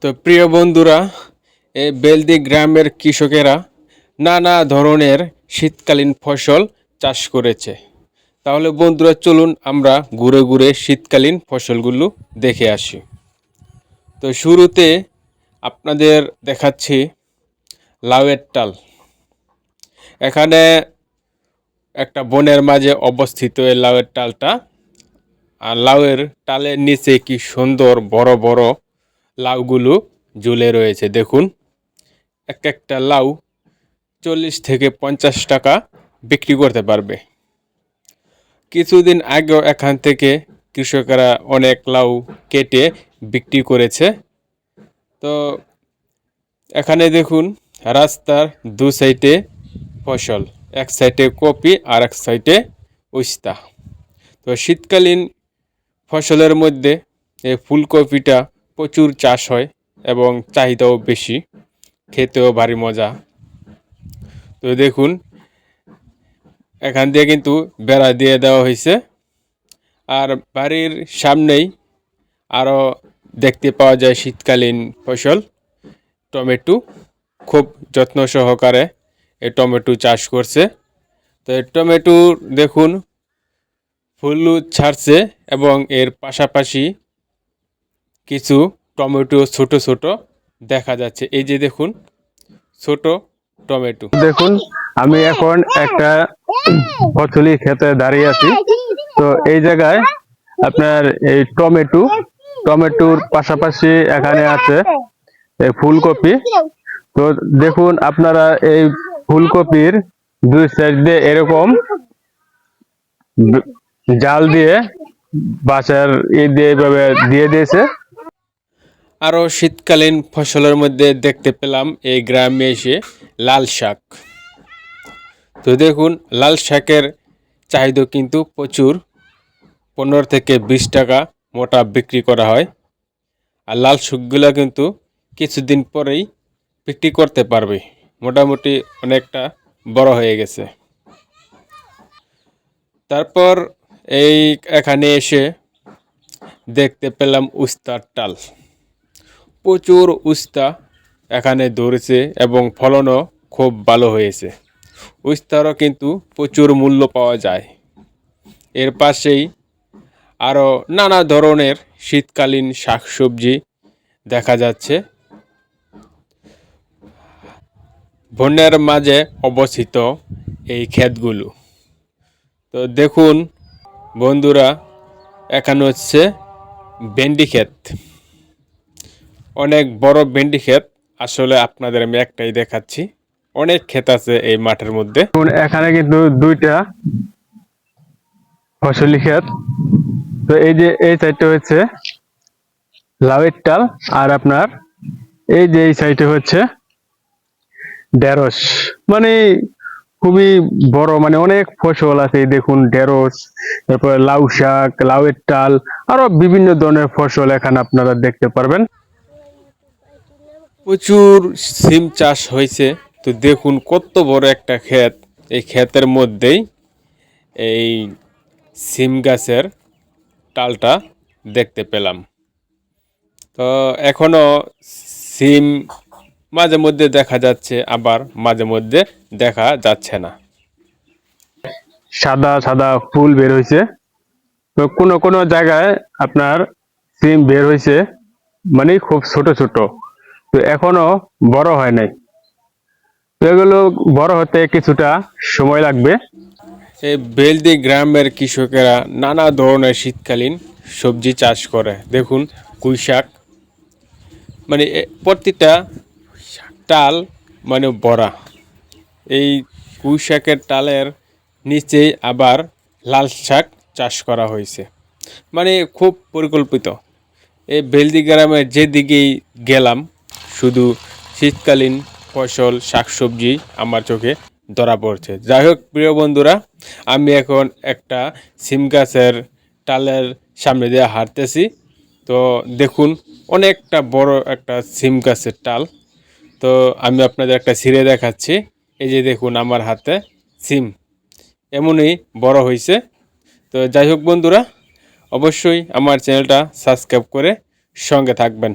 তো প্রিয় বন্ধুরা, এই বেলদি গ্রামের কৃষকেরা নানা ধরনের শীতকালীন ফসল চাষ করেছে। তাহলে বন্ধুরা চলুন আমরা ঘুরে ঘুরে শীতকালীন ফসলগুলো দেখে আসি। তো শুরুতে আপনাদের দেখাচ্ছি লাউয়ের টাল। এখানে একটা বনের মাঝে অবস্থিত এই লাউয়ের টালটা। আর লাউয়ের টালের নিচে কি সুন্দর বড় বড় লাউগুলো ঝুলে রয়েছে। দেখুন, এক একটা লাউ 40 থেকে 50 টাকা বিক্রি করতে পারবে। কিছুদিন আগেও এখান থেকে কৃষকেরা অনেক লাউ কেটে বিক্রি করেছে। তো এখানে দেখুন, রাস্তার দু সাইডে ফসল, এক সাইডে কপি আর এক সাইডে উস্তা। তো শীতকালীন ফসলের মধ্যে এই ফুলকপিটা প্রচুর চাষ হয় এবং চাহিদাও বেশি, খেতেও ভারী মজা। তো দেখুন, এখান দিয়ে কিন্তু বেড়া দিয়ে দেওয়া হয়েছে। আর বাড়ির সামনেই আরও দেখতে পাওয়া যায় শীতকালীন ফসল টমেটো। খুব যত্ন সহকারে এই টমেটো চাষ করছে। তো এই টমেটো দেখুন ফুল ছাড়ছে এবং এর পাশাপাশি কিছু টমেটো ছোট ছোট দেখা যাচ্ছে। এই যে দেখুন, ছোট টমেটো। দেখুন, আমি এখন একটা ফসলি ক্ষেতে দাঁড়িয়ে আছি। তো এই জায়গায় আপনার এই টমেটোর পাশাপাশি এখানে আছে এই ফুলকপি। তো দেখুন আপনারা, এই ফুলকপির দুই সাইড দিয়ে এরকম জাল দিয়ে বাঁশের দিয়ে এইভাবে দিয়ে দিয়েছে। আরও শীতকালীন ফসলের মধ্যে দেখতে পেলাম এই গ্রামে এসে লাল শাক। তো দেখুন, লাল শাকের চাহিদা কিন্তু প্রচুর, 15 থেকে 20 টাকা মোটা বিক্রি করা হয়। আর লাল শাকগুলো কিন্তু কিছুদিন পরেই বিক্রি করতে পারবে, মোটামুটি অনেকটা বড় হয়ে গেছে। তারপর এখানে এসে দেখতে পেলাম উস্তার টাল। প্রচুর উস্তা এখানে ধরেছে এবং ফলনও খুব ভালো হয়েছে। উস্তারও কিন্তু প্রচুর মূল্য পাওয়া যায়। এর পাশেই আরও নানা ধরনের শীতকালীন শাকসবজি দেখা যাচ্ছে। বনের মাঝে অবস্থিত এই ক্ষেতগুলো। তো দেখুন বন্ধুরা, এখানে হচ্ছে ভেন্ডি ক্ষেত, অনেক বড় ভেন্ডি ক্ষেত। আসলে আপনাদের আমি একটাই দেখাচ্ছি, অনেক ক্ষেত আছে এই মাঠের মধ্যে। এখানে কিন্তু দুইটা ফসলি ক্ষেত। তো এই যে এই সাইডটা হচ্ছে লাউয়ের টাল, আর আপনার এই যে এই সাইডে হচ্ছে ঢেঁড়স। মানে খুবই বড়, মানে অনেক ফসল আছে। দেখুন, ঢেঁড়স, তারপরে লাউ শাক, লাউয়ের টাল, আরো বিভিন্ন ধরনের ফসল এখানে আপনারা দেখতে পারবেন। প্রচুর সিম চাষ হয়েছে। তো দেখুন কত বড় একটা ক্ষেত, এই ক্ষেতের মধ্যেই এই সিম গাছের টালটা দেখতে পেলাম। তো এখনো সিম মাঝে মধ্যে দেখা যাচ্ছে, আবার মাঝে মধ্যে দেখা যাচ্ছে না। সাদা সাদা ফুল বের হয়েছে। তো কোনো কোনো জায়গায় আপনার সিম বের হয়েছে, মানে খুব ছোট ছোট। তো এখনো বড় হয় নাই। তো এগুলো বড় হতে কিছুটা সময় লাগবে। এই বেলদি গ্রামের কৃষকেরা নানা ধরনের শীতকালীন সবজি চাষ করে। দেখুন, পুঁই শাক, মানে প্রতিটা টাল মানে বড়া। এই পুঁই শাকের টালের নিচেই আবার লাল শাক চাষ করা হয়েছে, মানে খুব পরিকল্পিত। এই বেলদি গ্রামের যেদিকেই গেলাম শুধু শীতকালীন ফসল শাকসবজি আমার চোখে ধরা পড়ছে। যাই হোক প্রিয় বন্ধুরা, আমি এখন একটা সিম গাছের টালের সামনে দিয়ে হাঁটতেছি। তো দেখুন, অনেকটা বড় একটা সিম গাছের টাল। তো আমি আপনাদের একটা ছিঁড়ে দেখাচ্ছি। এই যে দেখুন আমার হাতে সিম এমনই বড় হয়েছে। তো যাই হোক বন্ধুরা, অবশ্যই আমার চ্যানেলটা সাবস্ক্রাইব করে সঙ্গে থাকবেন।